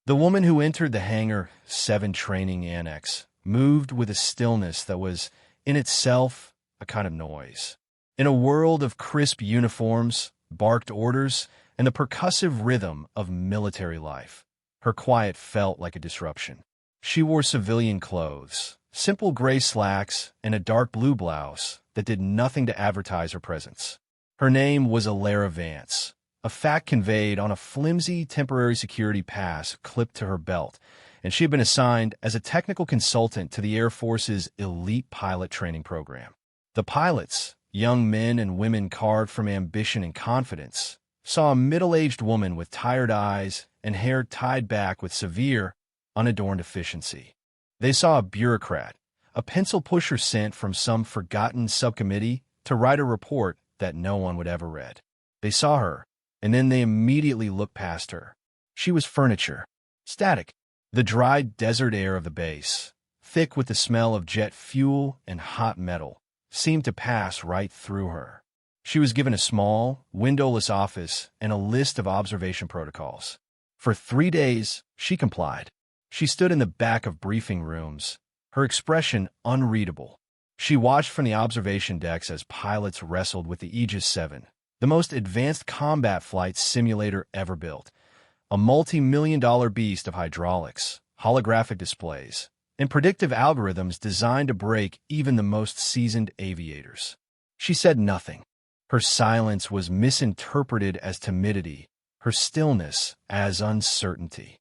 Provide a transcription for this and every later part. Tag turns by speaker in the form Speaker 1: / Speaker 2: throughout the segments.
Speaker 1: The woman who entered the Hangar 7 training annex moved with a stillness that was, in itself, a kind of noise. In a world of crisp uniforms, barked orders, and the percussive rhythm of military life, her quiet felt like a disruption. She wore civilian clothes, simple gray slacks, and a dark blue blouse that did nothing to advertise her presence. Her name was Alara Vance, a fact conveyed on a flimsy temporary security pass clipped to her belt, and she had been assigned as a technical consultant to the Air Force's elite pilot training program. The pilots, young men and women carved from ambition and confidence, saw a middle-aged woman with tired eyes and hair tied back with severe, unadorned efficiency. They saw a bureaucrat, a pencil pusher sent from some forgotten subcommittee to write a report that no one would ever read. They saw her, and then they immediately looked past her. She was furniture, static, the dry desert air of the base, thick with the smell of jet fuel and hot metal, seemed to pass right through her. She was given a small, windowless office and a list of observation protocols. For 3 days, she complied. She stood in the back of briefing rooms, her expression unreadable. She watched from the observation decks as pilots wrestled with the Aegis 7, the most advanced combat flight simulator ever built, a multi-million-dollar beast of hydraulics, holographic displays, and predictive algorithms designed to break even the most seasoned aviators. She said nothing. Her silence was misinterpreted as timidity, her stillness as uncertainty.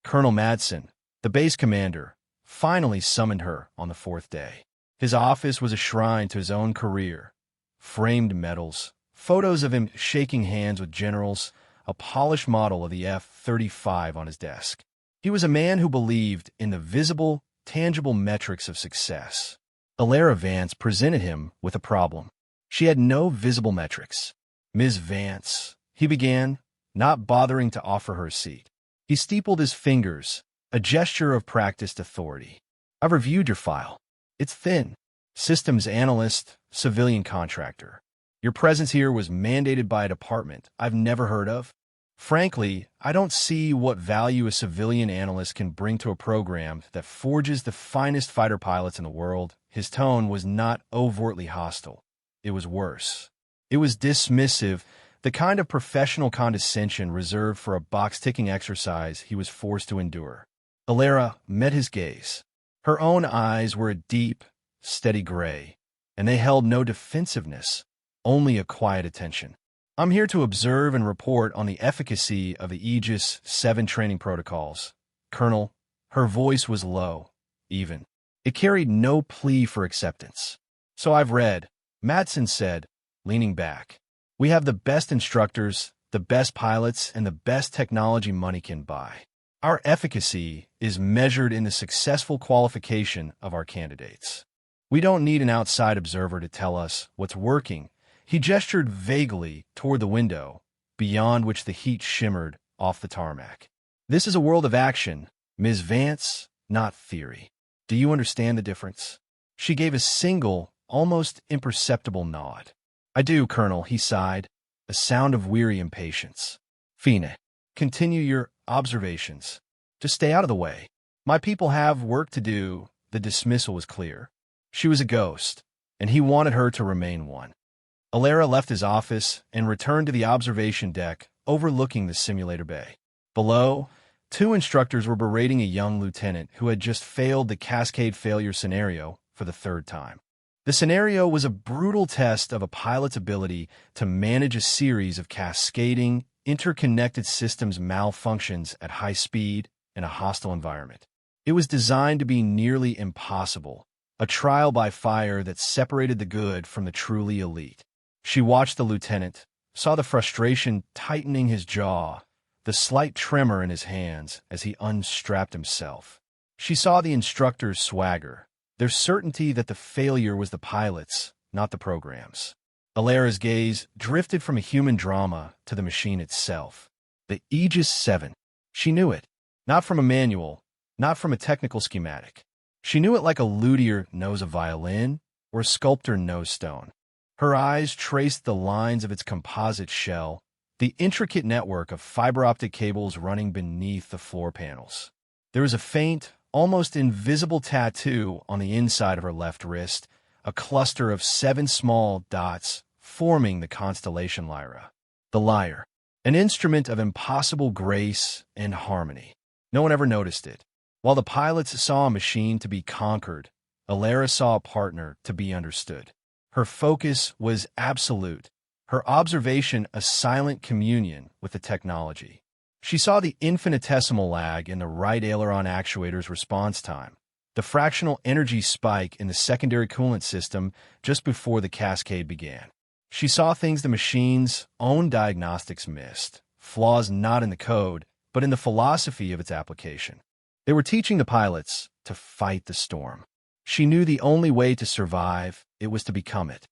Speaker 1: Colonel Madsen, the base commander, finally summoned her on the 4th day. His office was a shrine to his own career. Framed medals, photos of him shaking hands with generals, a polished model of the F-35 on his desk. He was a man who believed in the visible, tangible metrics of success. Alara Vance presented him with a problem. She had no visible metrics. "Ms. Vance," he began, not bothering to offer her a seat. He steepled his fingers, a gesture of practiced authority. "I've reviewed your file. It's thin. Systems analyst, civilian contractor. Your presence here was mandated by a department I've never heard of. Frankly, I don't see what value a civilian analyst can bring to a program that forges the finest fighter pilots in the world." His tone was not overtly hostile. It was worse. It was dismissive, the kind of professional condescension reserved for a box-ticking exercise he was forced to endure. Alara met his gaze. Her own eyes were a deep, steady gray, and they held no defensiveness, only a quiet attention. "I'm here to observe and report on the efficacy of the Aegis 7 training protocols, Colonel." Her voice was low, even. It carried no plea for acceptance. "So I've read," Madsen said, leaning back. "We have the best instructors, the best pilots, and the best technology money can buy. Our efficacy is measured in the successful qualification of our candidates. We don't need an outside observer to tell us what's working." He gestured vaguely toward the window, beyond which the heat shimmered off the tarmac. "This is a world of action, Ms. Vance, not theory. Do you understand the difference?" She gave a single, almost imperceptible nod. "I do, Colonel," he sighed, a sound of weary impatience. "Fine. Continue your observations. Just stay out of the way. My people have work to do." The dismissal was clear. She was a ghost, and he wanted her to remain one. Alara left his office and returned to the observation deck overlooking the simulator bay. Below, 2 instructors were berating a young lieutenant who had just failed the cascade failure scenario for the 3rd time. The scenario was a brutal test of a pilot's ability to manage a series of cascading, interconnected systems malfunctions at high speed in a hostile environment. It was designed to be nearly impossible, a trial by fire that separated the good from the truly elite. She watched the lieutenant, saw the frustration tightening his jaw, the slight tremor in his hands as he unstrapped himself. She saw the instructor's swagger, their certainty that the failure was the pilot's, not the program's. Alara's gaze drifted from a human drama to the machine itself. The Aegis 7. She knew it, not from a manual, not from a technical schematic. She knew it like a luthier knows a violin or a sculptor knows stone. Her eyes traced the lines of its composite shell, the intricate network of fiber optic cables running beneath the floor panels. There was a faint, almost invisible tattoo on the inside of her left wrist, a cluster of 7 small dots forming the constellation Lyra. The lyre, an instrument of impossible grace and harmony. No one ever noticed it. While the pilots saw a machine to be conquered, Alara saw a partner to be understood. Her focus was absolute, her observation a silent communion with the technology. She saw the infinitesimal lag in the right aileron actuator's response time, the fractional energy spike in the secondary coolant system just before the cascade began. She saw things the machine's own diagnostics missed, flaws not in the code, but in the philosophy of its application. They were teaching the pilots to fight the storm. She knew the only way to survive, it was to become it.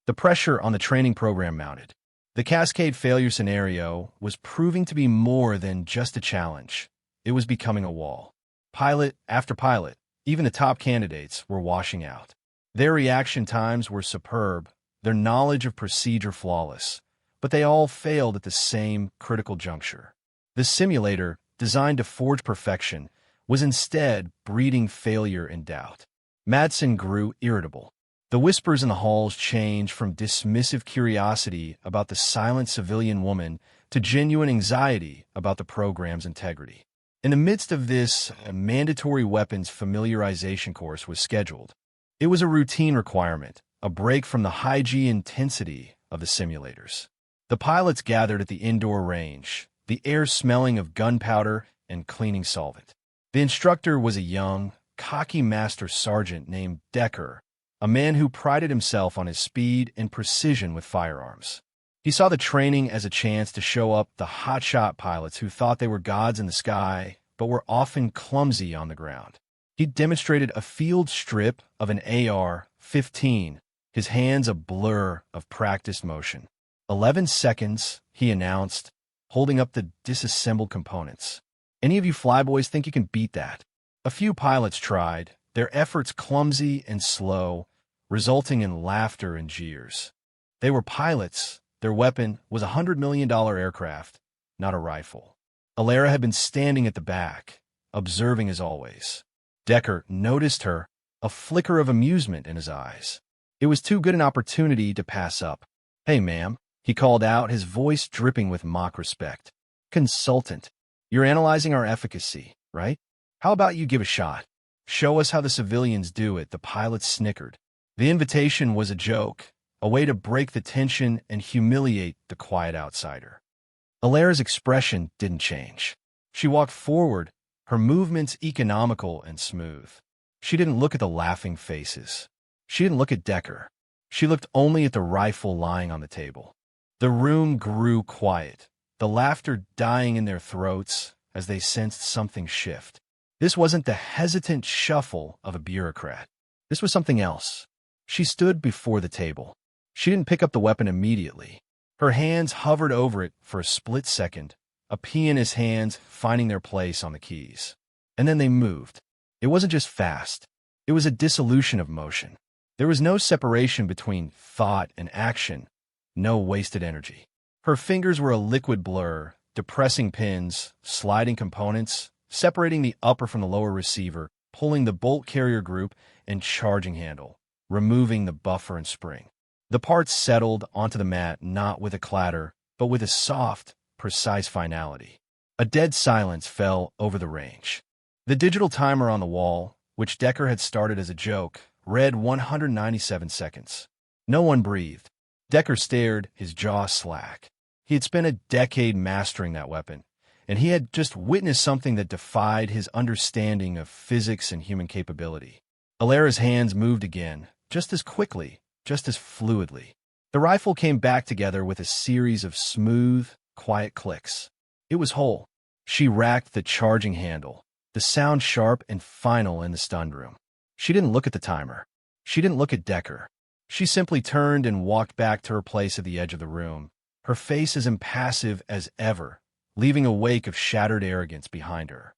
Speaker 1: The pressure on the training program mounted. The cascade failure scenario was proving to be more than just a challenge. It was becoming a wall. Pilot after pilot, even the top candidates, were washing out. Their reaction times were superb, their knowledge of procedure flawless, but they all failed at the same critical juncture. The simulator, designed to forge perfection, was instead breeding failure and doubt. Madsen grew irritable. The whispers in the halls changed from dismissive curiosity about the silent civilian woman to genuine anxiety about the program's integrity. In the midst of this, a mandatory weapons familiarization course was scheduled. It was a routine requirement, a break from the high-G intensity of the simulators. The pilots gathered at the indoor range, the air smelling of gunpowder and cleaning solvent. The instructor was a young, cocky master sergeant named Decker, a man who prided himself on his speed and precision with firearms. He saw the training as a chance to show up the hotshot pilots who thought they were gods in the sky, but were often clumsy on the ground. He demonstrated a field strip of an AR-15, his hands a blur of practiced motion. 11 seconds, he announced, holding up the disassembled components. Any of you flyboys think you can beat that? A few pilots tried, their efforts clumsy and slow, resulting in laughter and jeers. They were pilots. Their weapon was a $100 million aircraft, not a rifle. Alara had been standing at the back, observing as always. Decker noticed her, a flicker of amusement in his eyes. It was too good an opportunity to pass up. "Hey, ma'am," he called out, his voice dripping with mock respect. "Consultant, you're analyzing our efficacy, right? How about you give a shot? Show us how the civilians do it." The pilots snickered. The invitation was a joke, a way to break the tension and humiliate the quiet outsider. Alara's expression didn't change. She walked forward, her movements economical and smooth. She didn't look at the laughing faces. She didn't look at Decker. She looked only at the rifle lying on the table. The room grew quiet, the laughter dying in their throats as they sensed something shift. This wasn't the hesitant shuffle of a bureaucrat. This was something else. She stood before the table. She didn't pick up the weapon immediately. Her hands hovered over it for a split second, a pianist's hands finding their place on the keys. And then they moved. It wasn't just fast. It was a dissolution of motion. There was no separation between thought and action, no wasted energy. Her fingers were a liquid blur, depressing pins, sliding components, separating the upper from the lower receiver, pulling the bolt carrier group and charging handle, removing the buffer and spring. The parts settled onto the mat not with a clatter, but with a soft, precise finality. A dead silence fell over the range. The digital timer on the wall, which Decker had started as a joke, read 197 seconds. No one breathed. Decker stared, his jaw slack. He had spent a decade mastering that weapon, and he had just witnessed something that defied his understanding of physics and human capability. Alara's hands moved again, just as quickly, just as fluidly. The rifle came back together with a series of smooth, quiet clicks. It was whole. She racked the charging handle, the sound sharp and final in the stunned room. She didn't look at the timer. She didn't look at Decker. She simply turned and walked back to her place at the edge of the room, her face as impassive as ever, leaving a wake of shattered arrogance behind her.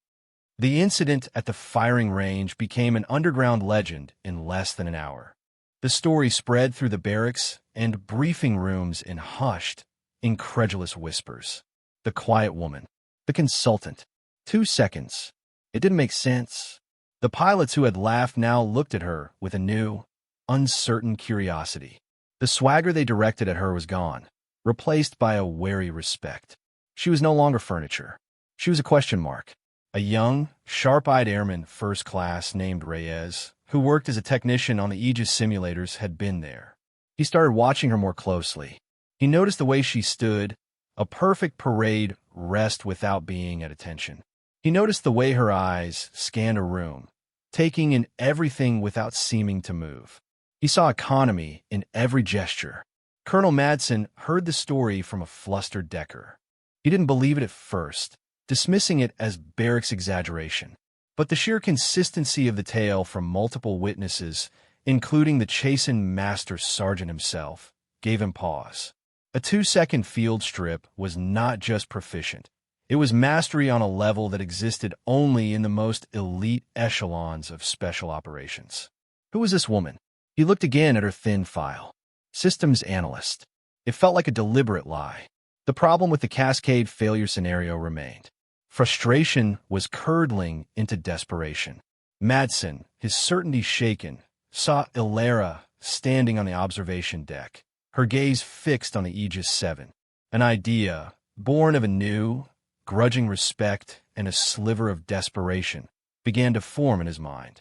Speaker 1: The incident at the firing range became an underground legend in less than an hour. The story spread through the barracks and briefing rooms in hushed, incredulous whispers. The quiet woman. The consultant. 2 seconds. It didn't make sense. The pilots who had laughed now looked at her with a new, uncertain curiosity. The swagger they directed at her was gone, replaced by a wary respect. She was no longer furniture. She was a question mark. A young, sharp-eyed airman first class named Reyes, who worked as a technician on the Aegis simulators, had been there. He started watching her more closely. He noticed the way she stood, a perfect parade rest without being at attention. He noticed the way her eyes scanned a room, taking in everything without seeming to move. He saw economy in every gesture. Colonel Madsen heard the story from a flustered Decker. He didn't believe it at first, dismissing it as barracks exaggeration. But the sheer consistency of the tale from multiple witnesses, including the chastened master sergeant himself, gave him pause. A 2-second field strip was not just proficient. It was mastery on a level that existed only in the most elite echelons of special operations. Who was this woman? He looked again at her thin file. Systems analyst. It felt like a deliberate lie. The problem with the cascade failure scenario remained. Frustration was curdling into desperation. Madsen, his certainty shaken, saw Ilera standing on the observation deck, her gaze fixed on the Aegis 7. An idea, born of a new, grudging respect and a sliver of desperation, began to form in his mind.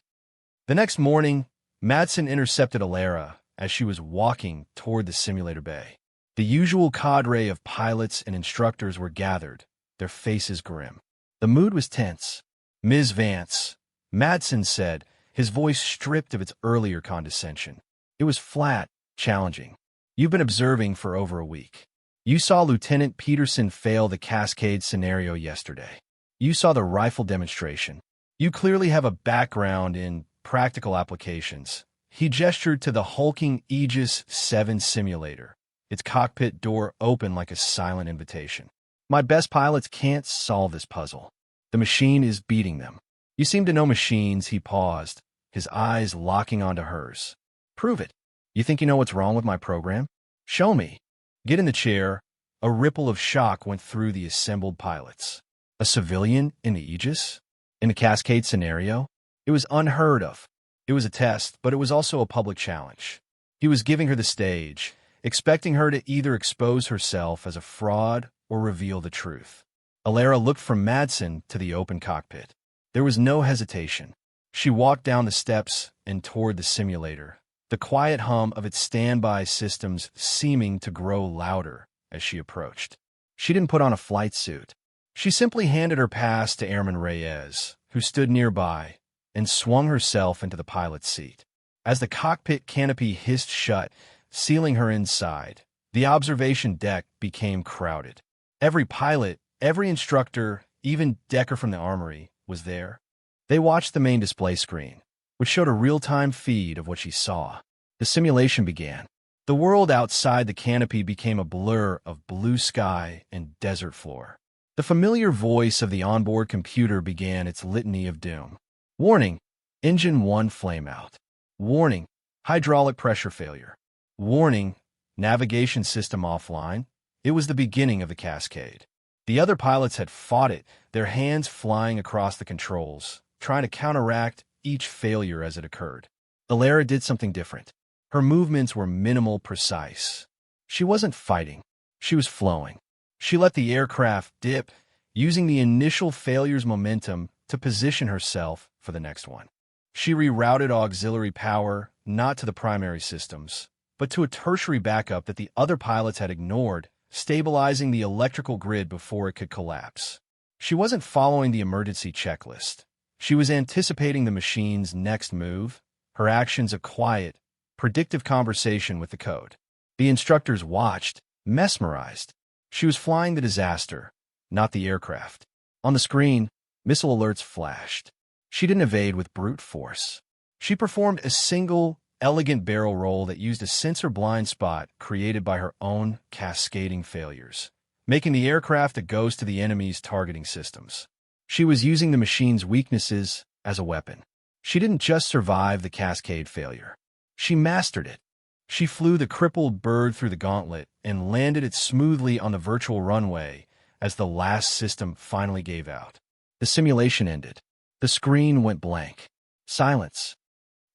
Speaker 1: The next morning, Madsen intercepted Ilera as she was walking toward the simulator bay. The usual cadre of pilots and instructors were gathered, their faces grim. The mood was tense. "Ms. Vance," Madsen said, his voice stripped of its earlier condescension. It was flat, challenging. "You've been observing for over a week. You saw Lieutenant Peterson fail the cascade scenario yesterday. You saw the rifle demonstration. You clearly have a background in practical applications." He gestured to the hulking Aegis 7 simulator, its cockpit door open like a silent invitation. "My best pilots can't solve this puzzle. The machine is beating them. You seem to know machines." He paused, his eyes locking onto hers. "Prove it. You think you know what's wrong with my program? Show me." "Get in the chair." A ripple of shock went through the assembled pilots. A civilian in the Aegis? In the cascade scenario? It was unheard of. It was a test, but it was also a public challenge. He was giving her the stage, expecting her to either expose herself as a fraud or reveal the truth. Ilera looked from Madsen to the open cockpit. There was no hesitation. She walked down the steps and toward the simulator, the quiet hum of its standby systems seeming to grow louder as she approached. She didn't put on a flight suit. She simply handed her pass to Airman Reyes, who stood nearby, and swung herself into the pilot's seat. As the cockpit canopy hissed shut, sealing her inside, the observation deck became crowded. Every pilot, every instructor, even Decker from the armory, was there. They watched the main display screen, which showed a real-time feed of what she saw. The simulation began. The world outside the canopy became a blur of blue sky and desert floor. The familiar voice of the onboard computer began its litany of doom. "Warning, engine 1 flameout. Warning, hydraulic pressure failure. Warning, navigation system offline." It was the beginning of the cascade. The other pilots had fought it, their hands flying across the controls, trying to counteract each failure as it occurred. Ilera did something different. Her movements were minimal, precise. She wasn't fighting. She was flowing. She let the aircraft dip, using the initial failure's momentum to position herself for the next one. She rerouted auxiliary power not to the primary systems, but to a tertiary backup that the other pilots had ignored, stabilizing the electrical grid before it could collapse. She wasn't following the emergency checklist. She was anticipating the machine's next move, her actions a quiet, predictive conversation with the code. The instructors watched, mesmerized. She was flying the disaster, not the aircraft. On the screen, missile alerts flashed. She didn't evade with brute force. She performed a single, elegant barrel roll that used a sensor blind spot created by her own cascading failures, making the aircraft a ghost to the enemy's targeting systems. She was using the machine's weaknesses as a weapon. She didn't just survive the cascade failure. She mastered it. She flew the crippled bird through the gauntlet and landed it smoothly on the virtual runway as the last system finally gave out. The simulation ended. The screen went blank. Silence.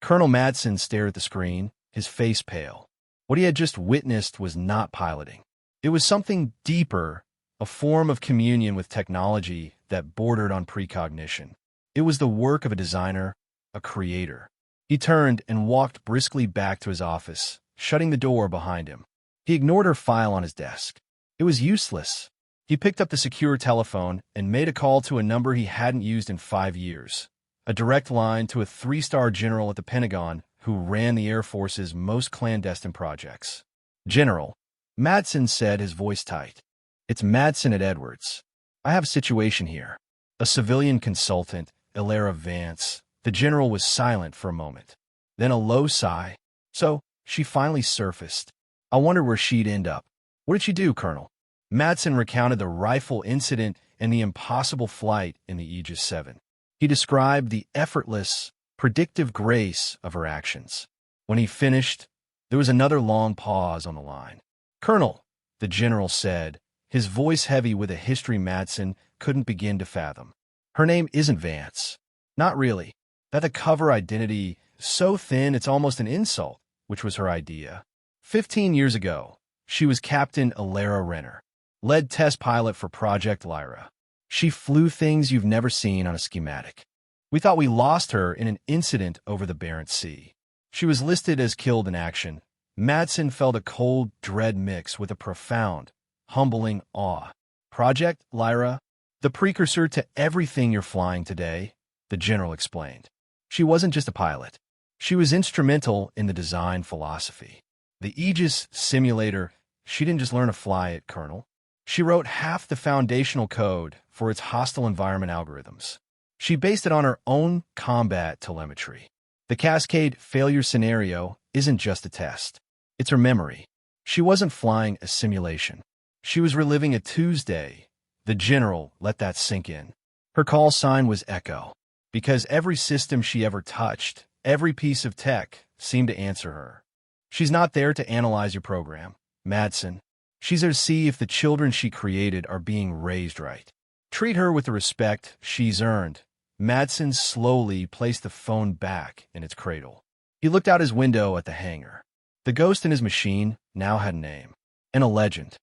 Speaker 1: Colonel Madsen stared at the screen, his face pale. What he had just witnessed was not piloting. It was something deeper, a form of communion with technology that bordered on precognition. It was the work of a designer, a creator. He turned and walked briskly back to his office, shutting the door behind him. He ignored her file on his desk. It was useless. He picked up the secure telephone and made a call to a number he hadn't used in 5 years, a direct line to a 3-star general at the Pentagon who ran the Air Force's most clandestine projects. "General," Madsen said, his voice tight. "It's Madsen at Edwards. I have a situation here." A civilian consultant, Ilara Vance. The general was silent for a moment. Then a low sigh. "So, she finally surfaced. I wondered where she'd end up." "What did she do, Colonel?" Madsen recounted the rifle incident and the impossible flight in the Aegis 7. He described the effortless, predictive grace of her actions. When he finished, there was another long pause on the line. "Colonel," the general said, his voice heavy with a history Madsen couldn't begin to fathom. "Her name isn't Vance." "Not really. That the cover identity so thin it's almost an insult," which was her idea. 15 years ago, she was Captain Ilara Renner, lead test pilot for Project Lyra. She flew things you've never seen on a schematic. We thought we lost her in an incident over the Barents Sea. She was listed as killed in action. Madsen felt a cold dread mix with a profound, humbling awe. "Project Lyra, the precursor to everything you're flying today," the general explained. "She wasn't just a pilot. She was instrumental in the design philosophy. The Aegis simulator, she didn't just learn to fly it, Colonel. She wrote half the foundational code for its hostile environment algorithms. She based it on her own combat telemetry. The Cascade failure scenario isn't just a test. It's her memory. She wasn't flying a simulation. She was reliving a Tuesday." The general let that sink in. Her call sign was Echo, because every system she ever touched, every piece of tech, seemed to answer her. "She's not there to analyze your program, Madsen. She's there to see if the children she created are being raised right. Treat her with the respect she's earned." Madsen slowly placed the phone back in its cradle. He looked out his window at the hangar. The ghost in his machine now had a name and a legend.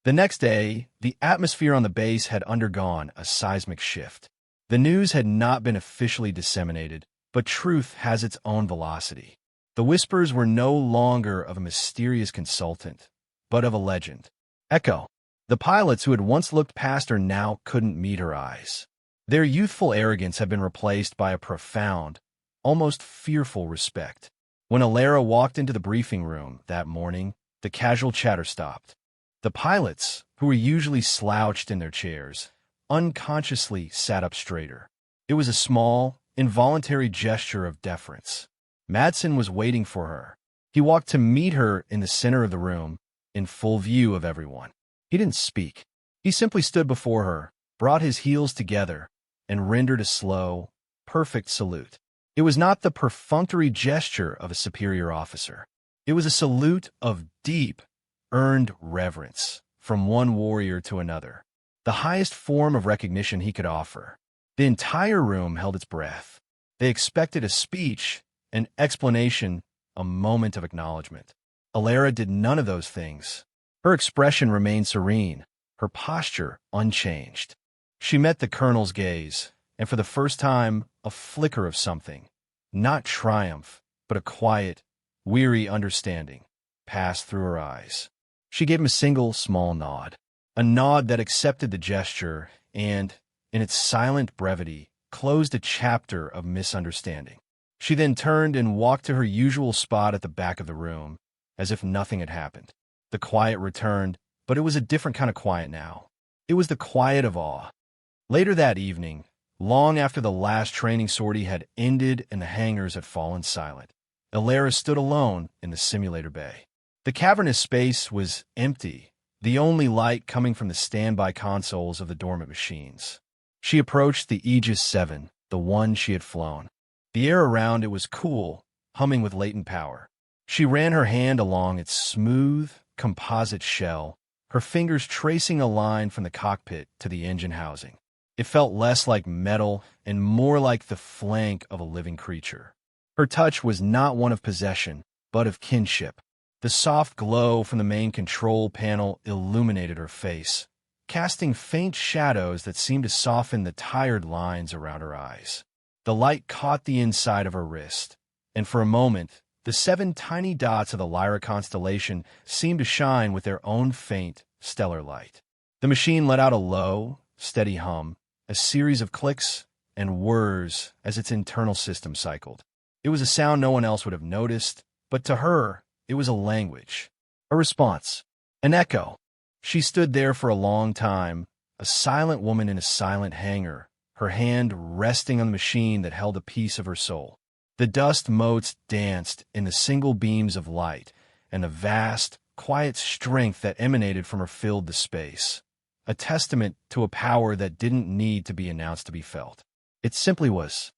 Speaker 1: The next day, the atmosphere on the base had undergone a seismic shift. The news had not been officially disseminated, but truth has its own velocity. The whispers were no longer of a mysterious consultant, but of a legend. Echo. The pilots who had once looked past her now couldn't meet her eyes. Their youthful arrogance had been replaced by a profound, almost fearful respect. When Ilara walked into the briefing room that morning, the casual chatter stopped. The pilots, who were usually slouched in their chairs, unconsciously sat up straighter. It was a small, involuntary gesture of deference. Madsen was waiting for her. He walked to meet her in the center of the room, in full view of everyone. He didn't speak. He simply stood before her, brought his heels together, and rendered a slow, perfect salute. It was not the perfunctory gesture of a superior officer. It was a salute of deep, earned reverence from one warrior to another, the highest form of recognition he could offer. The entire room held its breath. They expected a speech, an explanation, a moment of acknowledgement. Ilara did none of those things. Her expression remained serene, her posture unchanged. She met the colonel's gaze, and for the first time, a flicker of something, not triumph, but a quiet, weary understanding, passed through her eyes. She gave him a single, small nod, a nod that accepted the gesture and, in its silent brevity, closed a chapter of misunderstanding. She then turned and walked to her usual spot at the back of the room, as if nothing had happened. The quiet returned, but it was a different kind of quiet now. It was the quiet of awe. Later that evening, long after the last training sortie had ended and the hangars had fallen silent, Ilara stood alone in the simulator bay. The cavernous space was empty, the only light coming from the standby consoles of the dormant machines. She approached the Aegis 7, the one she had flown. The air around it was cool, humming with latent power. She ran her hand along its smooth, composite shell, her fingers tracing a line from the cockpit to the engine housing. It felt less like metal and more like the flank of a living creature. Her touch was not one of possession, but of kinship. The soft glow from the main control panel illuminated her face, casting faint shadows that seemed to soften the tired lines around her eyes. The light caught the inside of her wrist, and for a moment, the 7 tiny dots of the Lyra constellation seemed to shine with their own faint, stellar light. The machine let out a low, steady hum, a series of clicks and whirs as its internal system cycled. It was a sound no one else would have noticed, but to her, it was a language, a response, an echo. She stood there for a long time, a silent woman in a silent hangar, her hand resting on the machine that held a piece of her soul. The dust motes danced in the single beams of light, and the vast, quiet strength that emanated from her filled the space, a testament to a power that didn't need to be announced to be felt. It simply was.